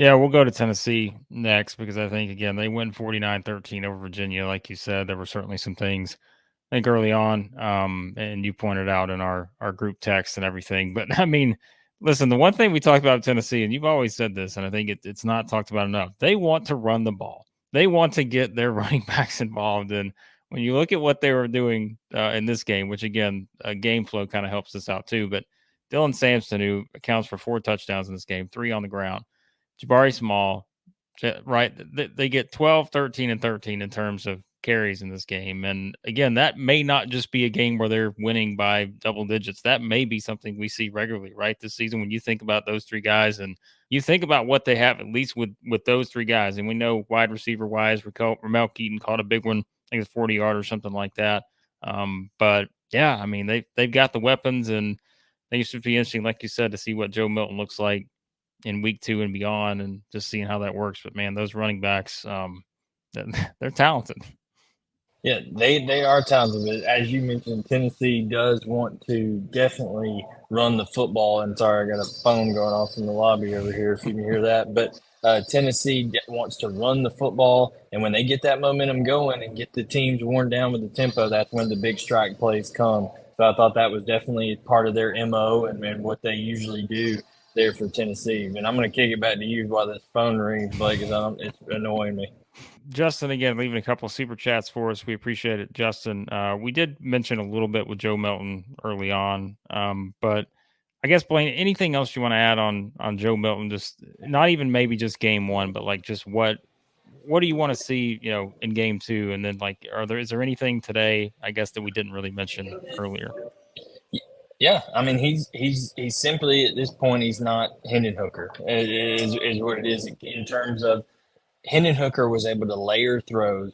Yeah, we'll go to Tennessee next because I think, again, they win 49-13 over Virginia. Like you said, there were certainly some things, I think, early on, and you pointed out in our group text and everything. But, I mean, listen, the one thing we talked about Tennessee, and you've always said this, and I think it's not talked about enough, they want to run the ball. They want to get their running backs involved. And when you look at what they were doing in this game, which, again, game flow kind of helps us out too, but Dylan Sampson, who accounts for 4 touchdowns in this game, 3 on the ground, Jabari Small, right? They get 12, 13, and 13 in terms of carries in this game. And again, that may not just be a game where they're winning by double digits. That may be something we see regularly, right? This season, when you think about those 3 guys and you think about what they have, at least with those 3 guys, and we know wide receiver wise, Ramel Keaton caught a big one, I think it's 40 yard or something like that. But yeah, I mean, they've got the weapons, and I think it should be interesting, like you said, to see what Joe Milton looks like in week 2 and beyond, and just seeing how that works. But man, those running backs, they're talented. Yeah, they are talented, but as you mentioned, Tennessee does want to definitely run the football. And sorry, I got a phone going off in the lobby over here, if you can hear that. But Tennessee wants to run the football, and when they get that momentum going and get the teams worn down with the tempo, that's when the big strike plays come. So I thought that was definitely part of their MO and what they usually do there for Tennessee. And I'm going to kick it back to you while this phone rings, Blake, because it's annoying me. Justin, again, leaving a couple of super chats for us. We appreciate it, Justin. We did mention a little bit with Joe Milton early on, but I guess, Blayne, anything else you want to add on Joe Milton? Just not even maybe just game 1, but like just what do you want to see, in game 2? And then, like, is there anything today, I guess, that we didn't really mention earlier? Yeah, I mean he's simply at this point he's not Hendon Hooker is what it is in terms of Hendon Hooker was able to layer throws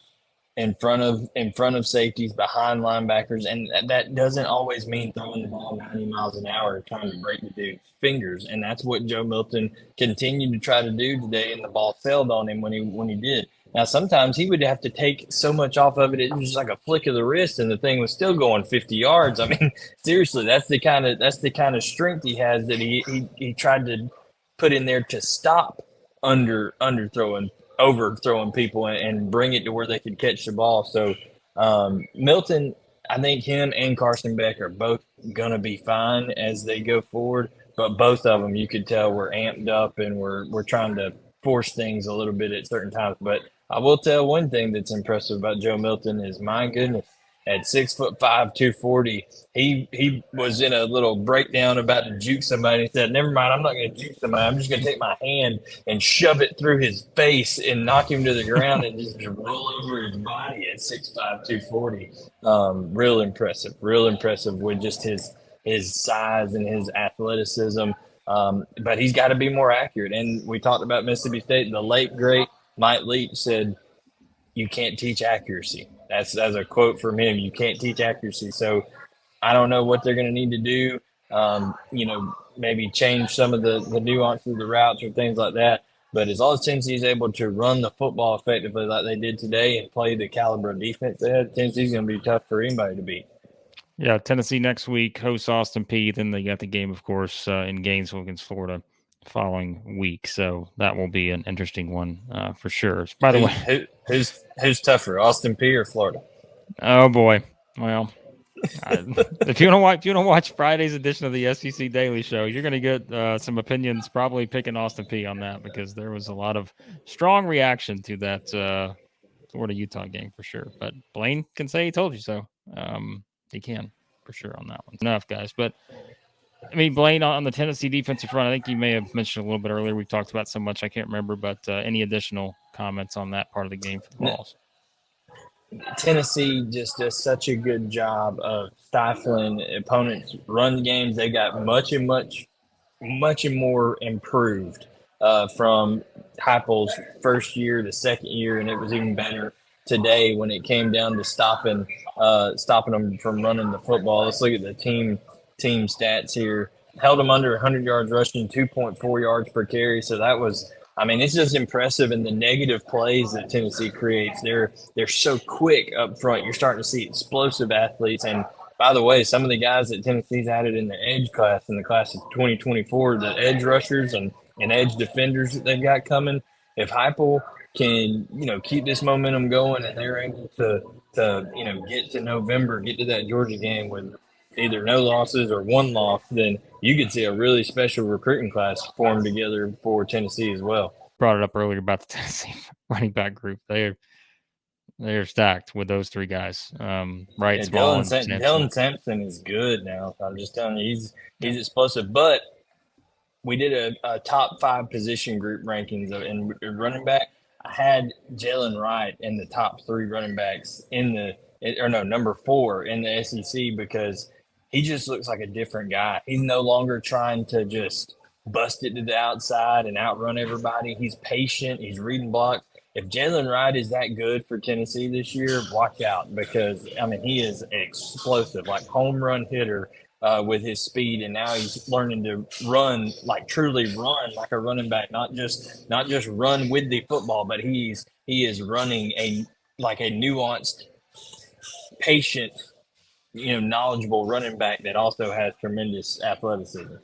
in front of safeties behind linebackers, and that doesn't always mean throwing the ball 90 miles an hour trying to break the dude's fingers, and that's what Joe Milton continued to try to do today, and the ball failed on him when he did. Now sometimes he would have to take so much off of it, it was just like a flick of the wrist, and the thing was still going 50 yards. I mean, seriously, that's the kind of strength he has that he tried to put in there to stop underthrowing overthrowing people and bring it to where they could catch the ball. So Milton, I think him and Carson Beck are both gonna be fine as they go forward. But both of them, you could tell, were amped up and we're trying to force things a little bit at certain times. But I will tell one thing that's impressive about Joe Milton is, my goodness, at 6'5", 240, he was in a little breakdown about to juke somebody. He said, "Never mind, I'm not going to juke somebody. I'm just going to take my hand and shove it through his face and knock him to the ground and just roll over his body at 6'5", 240." Real impressive with just his size and his athleticism. But he's got to be more accurate. And we talked about Mississippi State. The late great Mike Leach said, "You can't teach accuracy." That's a quote from him. You can't teach accuracy. So I don't know what they're going to need to do. Maybe change some of the nuances of the routes or things like that. But as long as Tennessee's able to run the football effectively like they did today and play the caliber of defense they had, Tennessee's going to be tough for anybody to beat. Yeah, Tennessee next week hosts Austin Peay. Then they got the game, of course, in Gainesville against Florida following week. So that will be an interesting one for sure. By the Who's way, who's tougher, Austin Peay or Florida? oh boy. Well, if you want to watch Friday's edition of the SEC Daily Show, you're going to get some opinions, probably picking Austin Peay on that, because there was a lot of strong reaction to that Florida Utah game for sure. But Blayne can say he told you so. He can for sure on that one. Enough, guys. But I mean, Blayne, on the Tennessee defensive front, I think you may have mentioned a little bit earlier. We've talked about so much, I can't remember, but any additional comments on that part of the game for the Vols? Tennessee just does such a good job of stifling opponents' run games. They got much and more improved from Heupel's first year to second year, and it was even better today when it came down to stopping them from running the football. Let's look at the team stats here. Held them under 100 yards rushing, 2.4 yards per carry. So that was, I mean, it's just impressive in the negative plays that Tennessee creates. They're so quick up front. You're starting to see explosive athletes. And by the way, some of the guys that Tennessee's added in the edge class, in the class of 2024, the edge rushers and and edge defenders that they've got coming. If Heupel can, keep this momentum going and they're able to get to November, get to that Georgia game with either no losses or one loss, then you could see a really special recruiting class form together for Tennessee as well. Brought it up earlier about the Tennessee running back group. They're stacked with those three guys. Wright, Small, and Sampson. Dylan Sampson is good now. I'm just telling you, he's explosive. But we did a top 5 position group rankings in running back. I had Jalen Wright in the top 3 running backs number 4 in the SEC because he just looks like a different guy. He's no longer trying to just bust it to the outside and outrun everybody. He's patient. He's reading blocks. If Jalen Wright is that good for Tennessee this year, watch out because, he is explosive, like home run hitter with his speed. And now he's learning to run, like truly run like a running back, not just run with the football, but he is running a nuanced, patient, knowledgeable running back that also has tremendous athleticism.